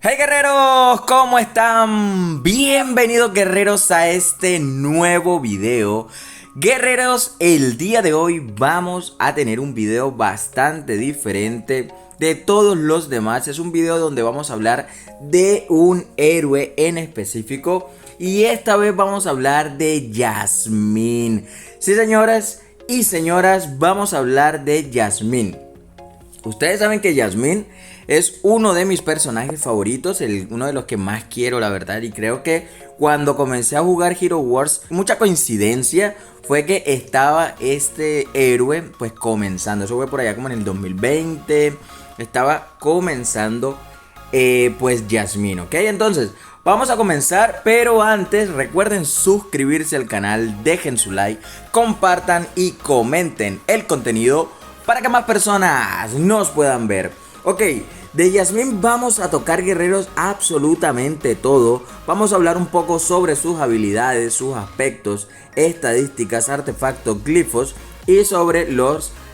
Hey guerreros, ¿cómo están? Bienvenidos guerreros a este nuevo video. Guerreros, el día de hoy vamos a tener un video bastante diferente de todos los demás. Es un video donde vamos a hablar de un héroe en específico y esta vez vamos a hablar de Jasmine. Sí, señoras y señoras, vamos a hablar de Jasmine. Ustedes saben que Jasmine es uno de mis personajes favoritos, uno de los que más quiero, la verdad. Y creo que cuando comencé a jugar Hero Wars, mucha coincidencia fue que estaba este héroe pues comenzando. Eso fue por allá como en el 2020. Estaba comenzando pues Jasmine, ¿ok? Entonces vamos a comenzar, pero antes recuerden suscribirse al canal, dejen su like, compartan y comenten el contenido para que más personas nos puedan ver. Ok, de Jasmine vamos a tocar, guerreros, absolutamente todo. Vamos a hablar un poco sobre sus habilidades, sus aspectos, estadísticas, artefactos, glifos y sobre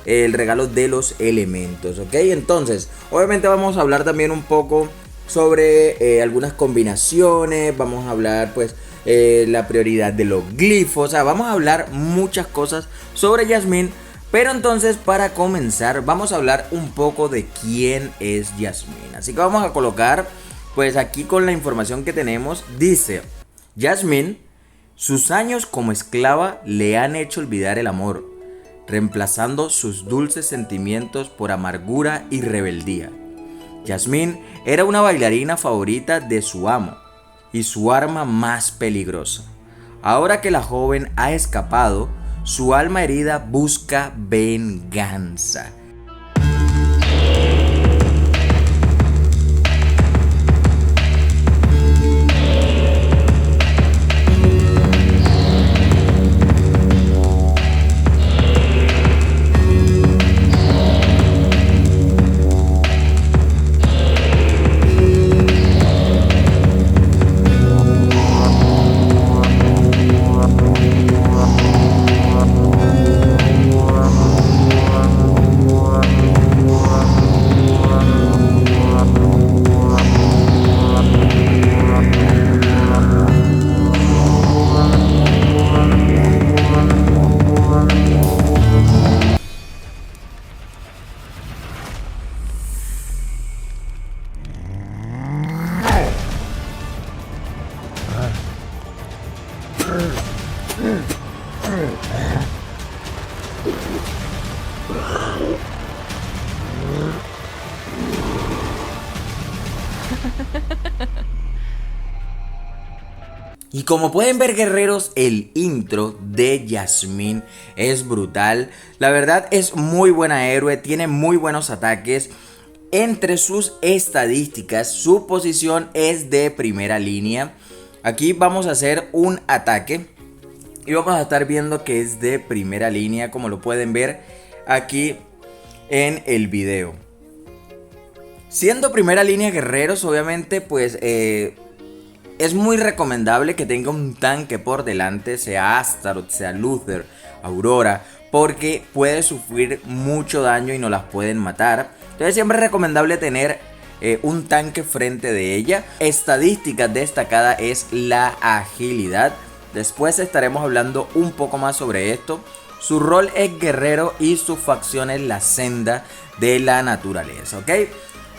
el regalo de los elementos. Ok, entonces obviamente vamos a hablar también un poco sobre algunas combinaciones. Vamos a hablar pues la prioridad de los glifos. O sea, vamos a hablar muchas cosas sobre Jasmine. Pero entonces, para comenzar, vamos a hablar un poco de quién es Jasmine. Así que vamos a colocar, pues aquí con la información que tenemos, dice: Jasmine, sus años como esclava le han hecho olvidar el amor, reemplazando sus dulces sentimientos por amargura y rebeldía. Jasmine era una bailarina favorita de su amo y su arma más peligrosa. Ahora que la joven ha escapado, su alma herida busca venganza. Y como pueden ver, guerreros, el intro de Jasmine es brutal. La verdad es muy buena héroe, tiene muy buenos ataques. Entre sus estadísticas, su posición es de primera línea. Aquí vamos a hacer un ataque y vamos a estar viendo que es de primera línea, como lo pueden ver aquí en el video. Siendo primera línea, guerreros, obviamente pues es muy recomendable que tenga un tanque por delante, sea Astaroth, sea Luther, Aurora, porque puede sufrir mucho daño y no las pueden matar. Entonces siempre es recomendable tener un tanque frente de ella. Estadística destacada es la agilidad. Después estaremos hablando un poco más sobre esto. Su rol es guerrero y su facción es la senda de la naturaleza, ¿ok?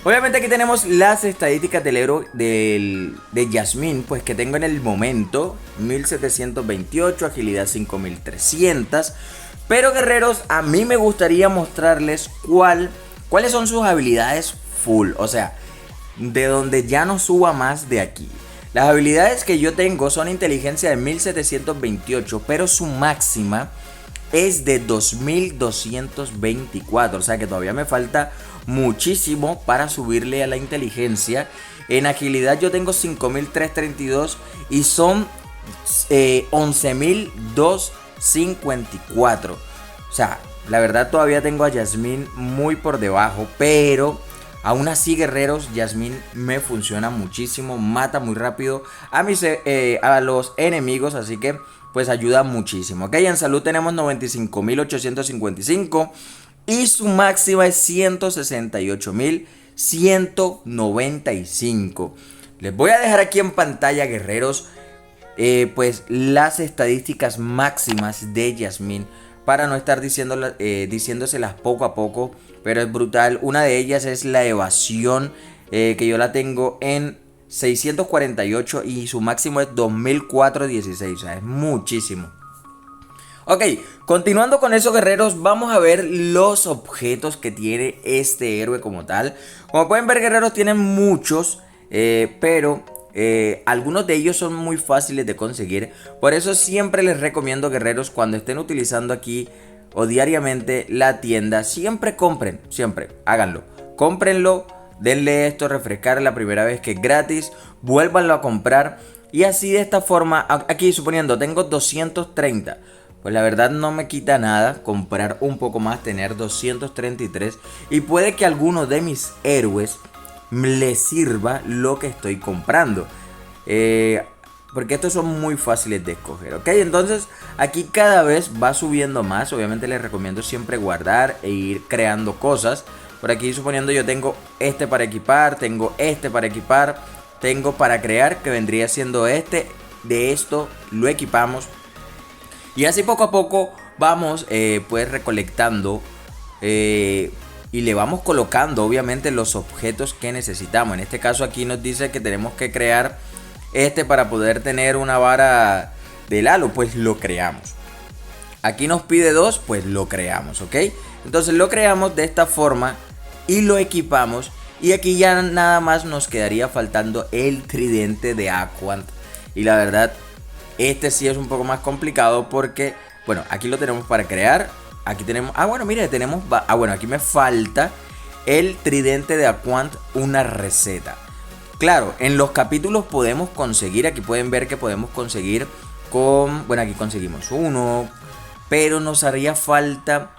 Obviamente aquí tenemos las estadísticas del héroe de Jasmine, pues que tengo en el momento: 1728, agilidad 5300. Pero guerreros, a mí me gustaría mostrarles cuáles son sus habilidades full, o sea, de donde ya no suba más de aquí. Las habilidades que yo tengo son inteligencia de 1728, pero su máxima es de 2224, o sea que todavía me falta muchísimo para subirle a la inteligencia. En agilidad yo tengo 5332 y son 11254. O sea, la verdad todavía tengo a Jasmine muy por debajo, pero aún así, guerreros, Jasmine me funciona muchísimo, mata muy rápido a los enemigos, así que pues ayuda muchísimo. Ok, en salud tenemos 95.855 y su máxima es 168.000 195. Les voy a dejar aquí en pantalla, guerreros, pues las estadísticas máximas de Yasmín, para no estar diciéndoselas poco a poco, pero es brutal. Una de ellas es la evasión, que yo la tengo en 648 y su máximo es 2416, o sea, es muchísimo. Ok, continuando con eso, guerreros, vamos a ver los objetos que tiene este héroe como tal. Como pueden ver, guerreros, tienen muchos, pero algunos de ellos son muy fáciles de conseguir. Por eso siempre les recomiendo, guerreros, cuando estén utilizando aquí o diariamente la tienda, siempre compren, siempre, háganlo. Cómprenlo, denle esto, refrescar la primera vez que es gratis, vuélvanlo a comprar. Y así de esta forma, aquí suponiendo tengo 230, pues la verdad no me quita nada comprar un poco más, tener 233. Y puede que a alguno de mis héroes les sirva lo que estoy comprando. Porque estos son muy fáciles de escoger, ¿ok? Entonces aquí cada vez va subiendo más. Obviamente les recomiendo siempre guardar e ir creando cosas. Por aquí suponiendo yo tengo este para equipar, tengo este para equipar, tengo para crear, que vendría siendo este. De esto lo equipamos. Y así poco a poco vamos pues recolectando y le vamos colocando obviamente los objetos que necesitamos. En este caso aquí nos dice que tenemos que crear este para poder tener una vara del halo, pues lo creamos. Aquí nos pide 2, pues lo creamos, ¿ok? Entonces lo creamos de esta forma y lo equipamos. Y aquí ya nada más nos quedaría faltando el tridente de Aquant. Y la verdad, este sí es un poco más complicado porque, bueno, aquí lo tenemos para crear. Aquí tenemos, bueno, mire, tenemos, bueno, aquí me falta el tridente de Aquant, una receta. Claro, en los capítulos podemos conseguir, aquí pueden ver que podemos conseguir con, bueno, aquí conseguimos uno, pero nos haría falta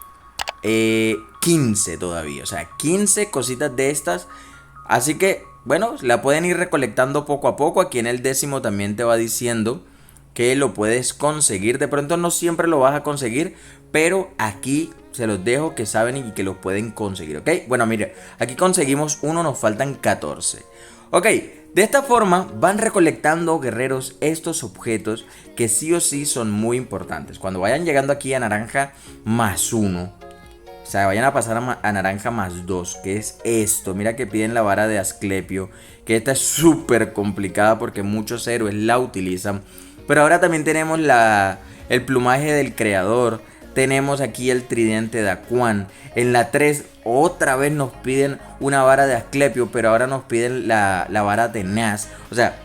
15 todavía, o sea, 15 cositas de estas. Así que, bueno, la pueden ir recolectando poco a poco. Aquí en el 10º también te va diciendo que lo puedes conseguir. De pronto no siempre lo vas a conseguir, pero aquí se los dejo que saben y que los pueden conseguir, ¿ok? Bueno, mire, aquí conseguimos uno, nos faltan 14. Ok, de esta forma van recolectando, guerreros, estos objetos que sí o sí son muy importantes. Cuando vayan llegando aquí a naranja +1, o sea, vayan a pasar a naranja +2, que es esto. Mira que piden la vara de Asclepio, que esta es súper complicada porque muchos héroes la utilizan. Pero ahora también tenemos el plumaje del creador. Tenemos aquí el tridente de Aquan. En la 3 otra vez nos piden una vara de Asclepio, pero ahora nos piden la vara tenaz. O sea,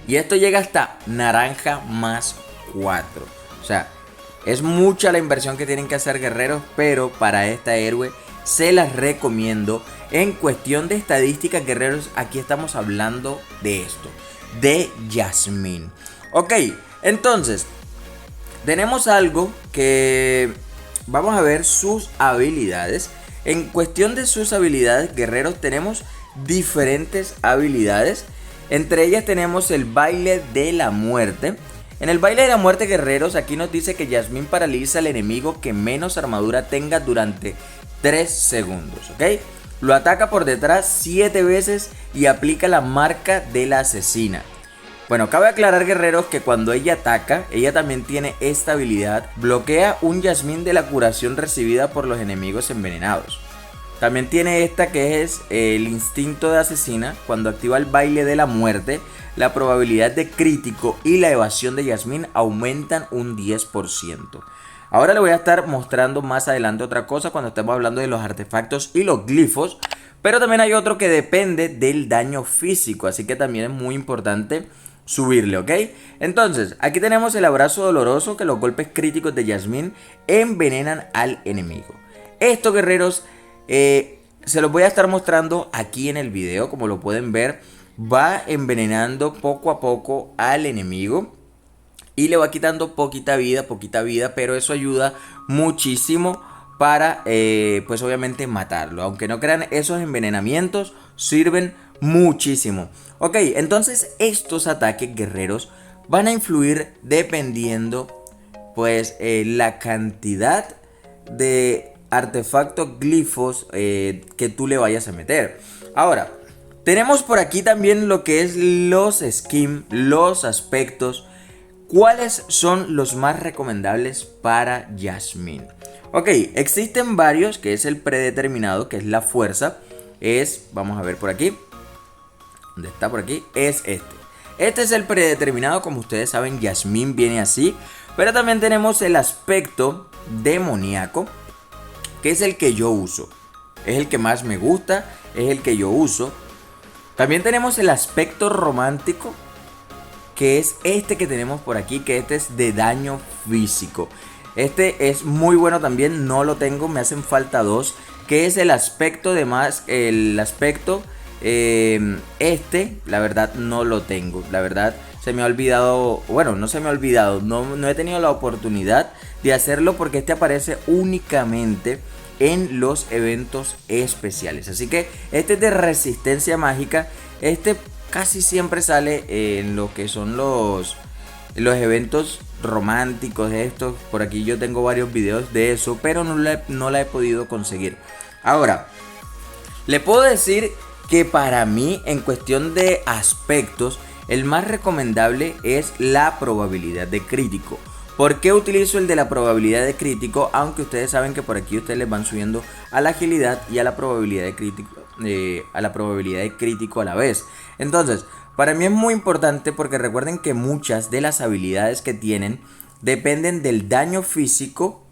y esto llega hasta naranja +4. O sea, es mucha la inversión que tienen que hacer, guerreros, pero para esta héroe se las recomiendo. En cuestión de estadísticas, guerreros, aquí estamos hablando de esto, de Yasmín. Ok, entonces tenemos algo que vamos a ver sus habilidades. En cuestión de sus habilidades, guerreros, tenemos diferentes habilidades. Entre ellas tenemos el baile de la muerte. En el baile de la muerte, guerreros, aquí nos dice que Yasmín paraliza al enemigo que menos armadura tenga durante 3 segundos, ¿ok? Lo ataca por detrás 7 veces y aplica la marca de la asesina. Bueno, cabe aclarar, guerreros, que cuando ella ataca, ella también tiene esta habilidad. Bloquea un Yasmín de la curación recibida por los enemigos envenenados. También tiene esta que es el instinto de asesina. Cuando activa el baile de la muerte, la probabilidad de crítico y la evasión de Yasmín aumentan un 10%. Ahora le voy a estar mostrando más adelante otra cosa cuando estemos hablando de los artefactos y los glifos. Pero también hay otro que depende del daño físico, así que también es muy importante subirle, ¿ok? Entonces, aquí tenemos el abrazo doloroso, que los golpes críticos de Yasmín envenenan al enemigo. Esto, guerreros, se los voy a estar mostrando aquí en el video. Como lo pueden ver, va envenenando poco a poco al enemigo y le va quitando poquita vida, pero eso ayuda muchísimo para, pues obviamente, matarlo. Aunque no crean, esos envenenamientos sirven muchísimo. Ok, entonces estos ataques, guerreros, van a influir dependiendo, pues, la cantidad de artefactos glifos que tú le vayas a meter. Ahora, tenemos por aquí también lo que es los skins, los aspectos. ¿Cuáles son los más recomendables para Jasmine? Ok, existen varios, que es el predeterminado, que es la fuerza. Vamos a ver por aquí. ¿Dónde está por aquí? Es este. Este es el predeterminado, como ustedes saben, Jasmine viene así. Pero también tenemos el aspecto demoníaco, que es el que yo uso. Es el que más me gusta, es el que yo uso. También tenemos el aspecto romántico, que es este que tenemos por aquí, que este es de daño físico. Este es muy bueno también, no lo tengo, me hacen falta dos, que es el aspecto de más, el aspecto, la verdad no lo tengo, la verdad se me ha olvidado, bueno, no se me ha olvidado, no he tenido la oportunidad de hacerlo porque este aparece únicamente en los eventos especiales. Así que este es de resistencia mágica, este casi siempre sale en lo que son los eventos románticos estos. Por aquí yo tengo varios videos de eso, pero no la he podido conseguir. Ahora, le puedo decir que para mí, en cuestión de aspectos, el más recomendable es la probabilidad de crítico. ¿Por qué utilizo el de la probabilidad de crítico? Aunque ustedes saben que por aquí ustedes les van subiendo a la agilidad y a la probabilidad de crítico, a la vez. Entonces, para mí es muy importante porque recuerden que muchas de las habilidades que tienen dependen del daño físico,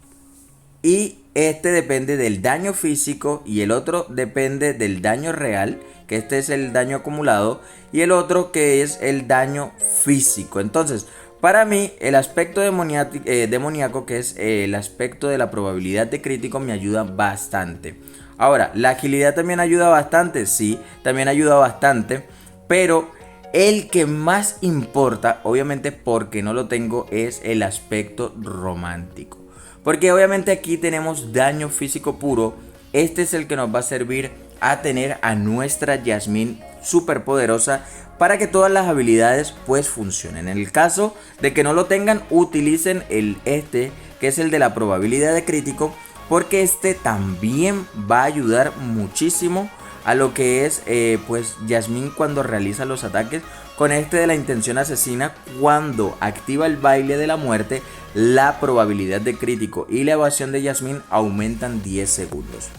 y este depende del daño físico y el otro depende del daño real, que este es el daño acumulado, y el otro que es el daño físico. Entonces, para mí el aspecto demoníaco, que es el aspecto de la probabilidad de crítico, me ayuda bastante. Ahora, la agilidad también ayuda bastante, sí, también ayuda bastante, pero el que más importa, obviamente porque no lo tengo, es el aspecto romántico. Porque obviamente aquí tenemos daño físico puro. Este es el que nos va a servir a tener a nuestra Jasmine súper poderosa para que todas las habilidades pues funcionen. En el caso de que no lo tengan, utilicen que es el de la probabilidad de crítico, porque este también va a ayudar muchísimo a lo que es pues Jasmine cuando realiza los ataques. Con este de la intención asesina, cuando activa el baile de la muerte, la probabilidad de crítico y la evasión de Jasmine aumentan 10 segundos.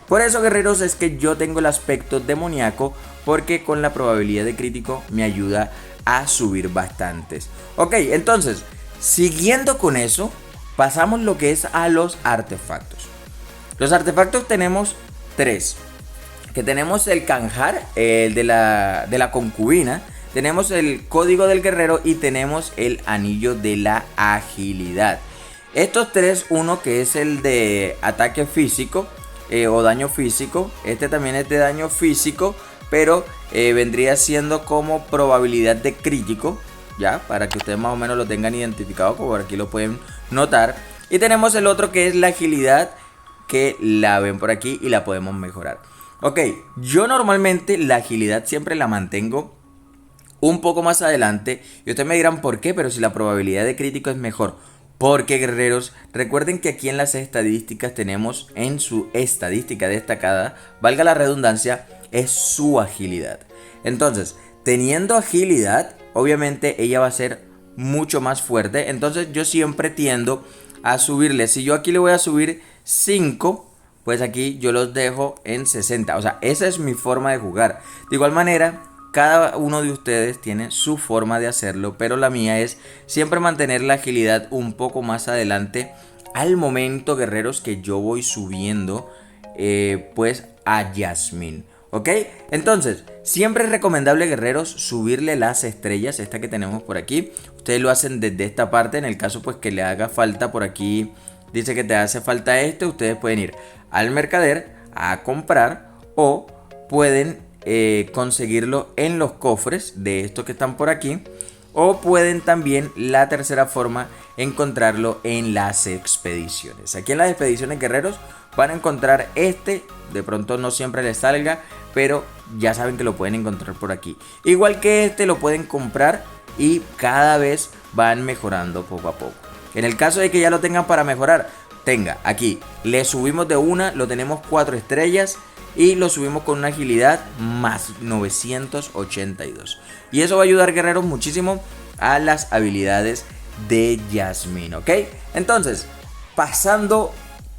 Por eso, guerreros, es que yo tengo el aspecto demoníaco, porque con la probabilidad de crítico me ayuda a subir bastantes. Ok, entonces, siguiendo con eso, pasamos lo que es a los artefactos. Los artefactos tenemos tres. Que tenemos el Kanjar, el de la concubina. Tenemos el código del guerrero y tenemos el anillo de la agilidad. Estos tres, uno que es el de ataque físico o daño físico. Este también es de daño físico, pero vendría siendo como probabilidad de crítico, ya, para que ustedes más o menos lo tengan identificado, como por aquí lo pueden notar. Y tenemos el otro que es la agilidad, que la ven por aquí y la podemos mejorar. Ok, yo normalmente la agilidad siempre la mantengo un poco más adelante, y ustedes me dirán por qué, pero si la probabilidad de crítico es mejor. Porque, guerreros, recuerden que aquí en las estadísticas tenemos, en su estadística destacada, valga la redundancia, es su agilidad. Entonces, teniendo agilidad, obviamente ella va a ser mucho más fuerte. Entonces yo siempre tiendo a subirle. Si yo aquí le voy a subir 5, pues aquí yo los dejo en 60. O sea, esa es mi forma de jugar. De igual manera, cada uno de ustedes tiene su forma de hacerlo, pero la mía es siempre mantener la agilidad un poco más adelante al momento, guerreros, que yo voy subiendo pues a Jasmine. ¿Ok? Entonces, siempre es recomendable, guerreros, subirle las estrellas, esta que tenemos por aquí. Ustedes lo hacen desde esta parte, en el caso pues que le haga falta por aquí. Dice que te hace falta ustedes pueden ir al mercader a comprar, o pueden conseguirlo en los cofres de estos que están por aquí, o pueden también, la tercera forma, encontrarlo en las expediciones. Aquí en las expediciones, guerreros, van a encontrar de pronto no siempre les salga, pero ya saben que lo pueden encontrar por aquí. Igual que lo pueden comprar y cada vez van mejorando poco a poco. En el caso de que ya lo tengan para mejorar, aquí le subimos de una, lo tenemos 4 estrellas. y lo subimos con una agilidad más 982. Y eso va a ayudar, guerreros, muchísimo a las habilidades de Jasmine, ¿ok? Entonces, pasando,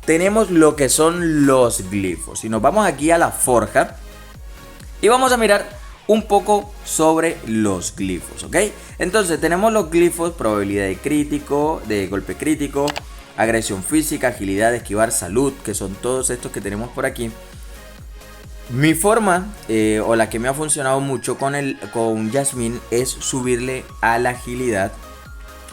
tenemos lo que son los glifos. Y nos vamos aquí a la forja y vamos a mirar un poco sobre los glifos, ¿ok? Entonces tenemos los glifos: probabilidad de crítico, de golpe crítico, agresión física, agilidad, esquivar, salud, que son todos estos que tenemos por aquí. Mi forma, o la que me ha funcionado mucho con Jasmine, es subirle a la agilidad,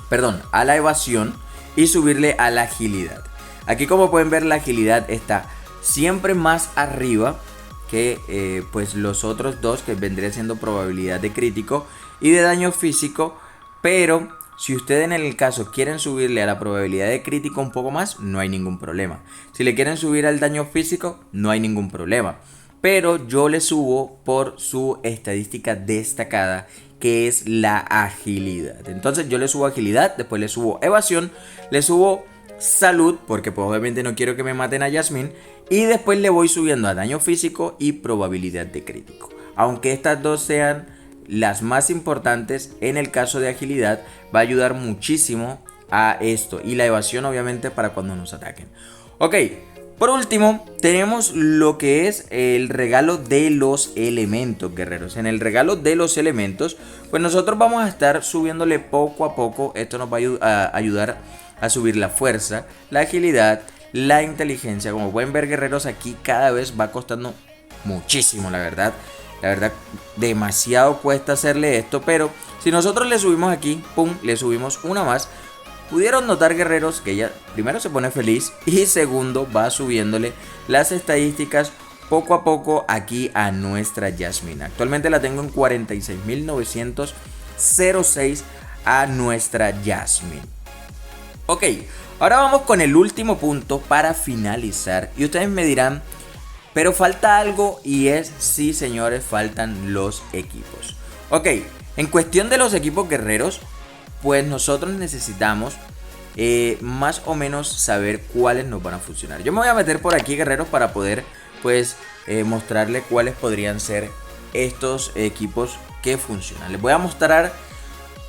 perdón, a la evasión, y subirle a la agilidad. Aquí, como pueden ver, la agilidad está siempre más arriba que pues los otros dos, que vendría siendo probabilidad de crítico y de daño físico. Pero si ustedes en el caso quieren subirle a la probabilidad de crítico un poco más, no hay ningún problema. Si le quieren subir al daño físico, no hay ningún problema. Pero yo le subo por su estadística destacada, que es la agilidad. Entonces yo le subo agilidad, después le subo evasión, le subo salud, porque pues obviamente no quiero que me maten a Jasmine, y después le voy subiendo a daño físico y probabilidad de crítico. Aunque estas dos sean las más importantes, en el caso de agilidad va a ayudar muchísimo a esto, y la evasión obviamente para cuando nos ataquen. Ok, por último tenemos lo que es el regalo de los elementos, guerreros. En el regalo de los elementos, pues nosotros vamos a estar subiéndole poco a poco. Esto nos va a ayudar a subir la fuerza, la agilidad, la inteligencia. Como pueden ver, guerreros, aquí cada vez va costando muchísimo, la verdad. La verdad, demasiado cuesta hacerle esto, pero si nosotros le subimos aquí, pum, le subimos una más. Pudieron notar, guerreros, que ella primero se pone feliz y segundo va subiéndole las estadísticas poco a poco aquí a nuestra Jasmine. Actualmente la tengo en 46.906 a nuestra Jasmine. Ok, ahora vamos con el último punto para finalizar. Y ustedes me dirán, pero falta algo, y es, sí, señores, faltan los equipos. Ok, en cuestión de los equipos, guerreros, pues nosotros necesitamos más o menos saber cuáles nos van a funcionar. Yo me voy a meter por aquí, guerreros, para poder pues mostrarles cuáles podrían ser estos equipos que funcionan. Les voy a mostrar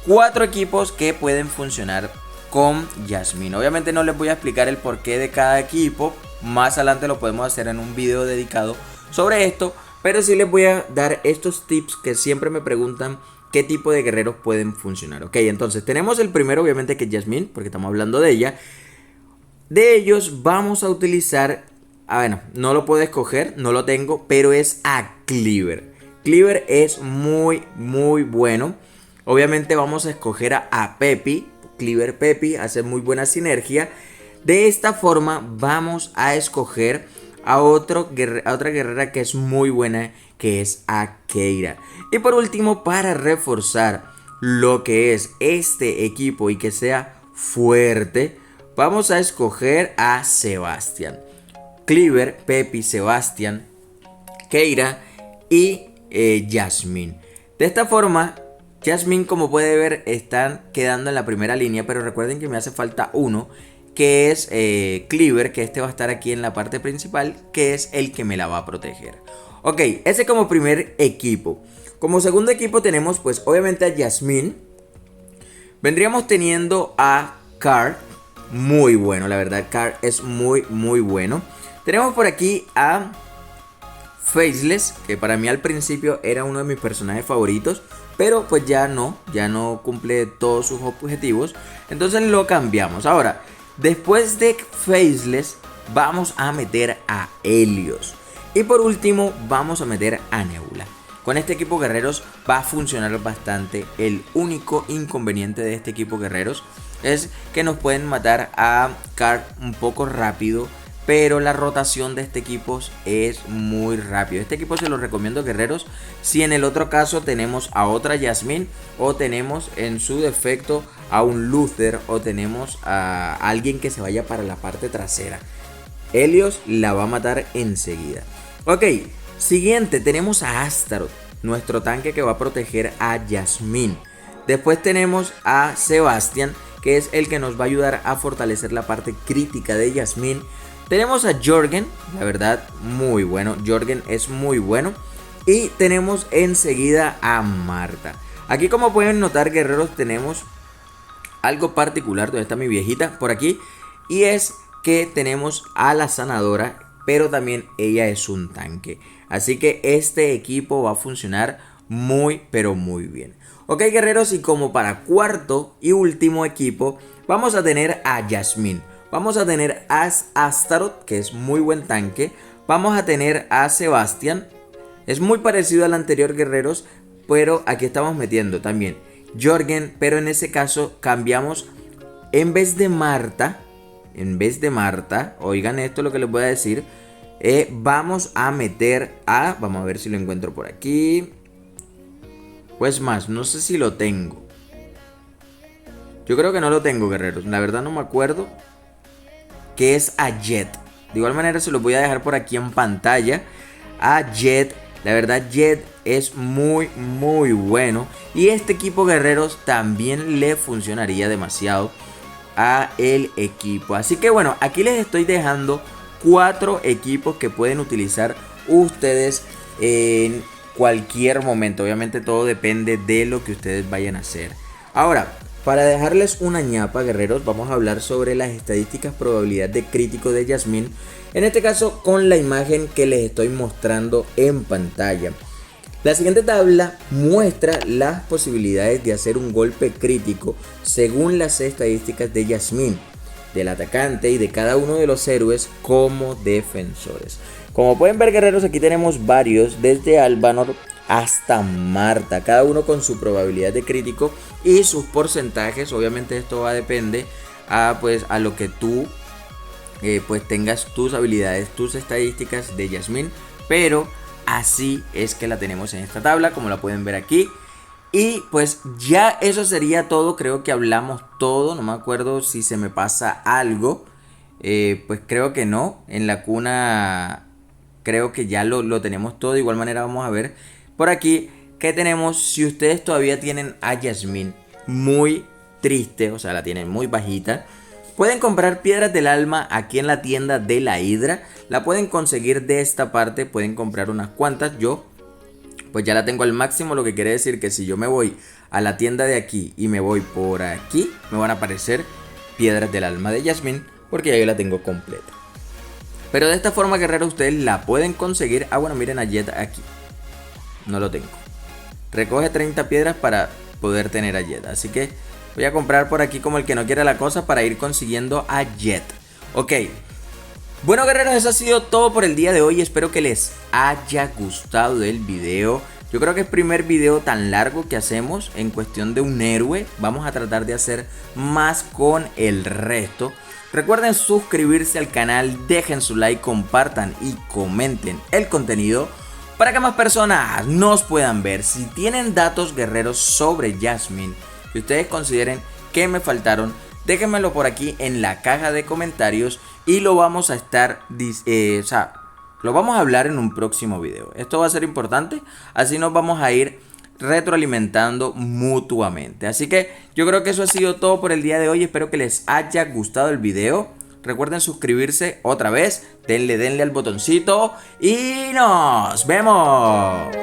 4 equipos que pueden funcionar con Jasmine. Obviamente no les voy a explicar el porqué de cada equipo. Más adelante lo podemos hacer en un video dedicado sobre esto, pero sí les voy a dar estos tips que siempre me preguntan qué tipo de guerreros pueden funcionar. Ok, entonces tenemos el primero, obviamente, que es Jasmine, porque estamos hablando de ella. De ellos vamos a utilizar, bueno, no lo puedo escoger, no lo tengo, pero es a Cleaver. Cleaver es muy bueno. Obviamente vamos a escoger a Peppy. Cleaver Peppy hace muy buena sinergia. De esta forma vamos a escoger a otra guerrera que es muy buena, que es a Keira. Y por último, para reforzar lo que es este equipo y que sea fuerte, vamos a escoger a Sebastian. Cleaver, Peppy, Sebastian, Keira y Jasmine. De esta forma, Jasmine, como puede ver, están quedando en la primera línea, pero recuerden que me hace falta uno, que es Cleaver, que este va a estar aquí en la parte principal, que es el que me la va a proteger. Ok, ese como primer equipo. Como segundo equipo tenemos pues obviamente a Jasmine. Vendríamos teniendo a Carl, muy bueno, la verdad, Carl es muy bueno. Tenemos por aquí a Faceless, que para mí al principio era uno de mis personajes favoritos, pero pues ya no cumple todos sus objetivos, entonces lo cambiamos. Ahora, después de Faceless, vamos a meter a Helios. Y por último, vamos a meter a Nebula. Con este equipo, guerreros, va a funcionar bastante. El único inconveniente de este equipo, guerreros, es que nos pueden matar a Carl un poco rápido, pero la rotación de este equipo es muy rápido. Este equipo se lo recomiendo, guerreros, si en el otro caso tenemos a otra Jasmine, o tenemos en su defecto a un Luther, o tenemos a alguien que se vaya para la parte trasera. Helios la va a matar enseguida. Ok, siguiente tenemos a Astaroth, nuestro tanque que va a proteger a Jasmine. Después tenemos a Sebastian, que es el que nos va a ayudar a fortalecer la parte crítica de Jasmine. Tenemos a Jorgen, la verdad, muy bueno. Jorgen es muy bueno. Y tenemos enseguida a Marta. Aquí, como pueden notar, guerreros, tenemos algo particular. ¿Dónde está mi viejita? Por aquí. Y es que tenemos a la sanadora, pero también ella es un tanque. Así que este equipo va a funcionar muy, pero muy bien. Ok, guerreros, y como para cuarto y último equipo, vamos a tener a Jasmine. Vamos a tener a Astaroth, que es muy buen tanque. Vamos a tener a Sebastián. Es muy parecido al anterior, guerreros, pero aquí estamos metiendo también Jorgen, pero en ese caso cambiamos en vez de Marta, oigan esto lo que les voy a decir, vamos a meter a, vamos a ver si lo encuentro por aquí, pues más, no sé si lo tengo, yo creo que no lo tengo, guerreros, la verdad no me acuerdo, que es a Jet. De igual manera se los voy a dejar por aquí en pantalla, a Jet. La verdad, Jet es muy, muy bueno. Y este equipo, guerreros, también le funcionaría demasiado a el equipo. Así que bueno, aquí les estoy dejando 4 equipos que pueden utilizar ustedes en cualquier momento. Obviamente todo depende de lo que ustedes vayan a hacer. Ahora, para dejarles una ñapa, guerreros, vamos a hablar sobre las estadísticas probabilidad de crítico de Jasmine. En este caso, con la imagen que les estoy mostrando en pantalla. La siguiente tabla muestra las posibilidades de hacer un golpe crítico según las estadísticas de Jasmine, del atacante y de cada uno de los héroes como defensores. Como pueden ver, guerreros, aquí tenemos varios, desde Alvanor hasta Marta, cada uno con su probabilidad de crítico y sus porcentajes. Obviamente esto va a depender a lo que tú pues tengas tus habilidades, tus estadísticas de Jasmine, pero así es que la tenemos en esta tabla, como la pueden ver aquí. Y pues ya eso sería todo, creo que hablamos todo, no me acuerdo si se me pasa algo, pues creo que no, en la cuna creo que ya lo tenemos todo. De igual manera vamos a ver por aquí que tenemos, si ustedes todavía tienen a Jasmine muy triste, o sea la tienen muy bajita, pueden comprar piedras del alma aquí en la tienda de la Hidra. La pueden conseguir de esta parte, pueden comprar unas cuantas. Yo pues ya la tengo al máximo, lo que quiere decir que si yo me voy a la tienda de aquí y me voy por aquí, me van a aparecer piedras del alma de Jasmine, porque ya yo la tengo completa. Pero de esta forma, guerreros, ustedes la pueden conseguir. Ah, bueno, miren a Jet aquí. No lo tengo. Recoge 30 piedras para poder tener a Jet. Así que voy a comprar por aquí como el que no quiere la cosa para ir consiguiendo a Jet. Ok. Bueno, guerreros, eso ha sido todo por el día de hoy. Espero que les haya gustado el video. Yo creo que es el primer video tan largo que hacemos en cuestión de un héroe. Vamos a tratar de hacer más con el resto. Recuerden suscribirse al canal, dejen su like, compartan y comenten el contenido para que más personas nos puedan ver. Si tienen datos, guerreros, sobre Jasmine que ustedes consideren que me faltaron, déjenmelo por aquí en la caja de comentarios y lo vamos a estar, lo vamos a hablar en un próximo video. Esto va a ser importante, así nos vamos a ir retroalimentando mutuamente. Así que yo creo que eso ha sido todo por el día de hoy. Espero que les haya gustado el video. Recuerden suscribirse otra vez, denle al botoncito y nos vemos.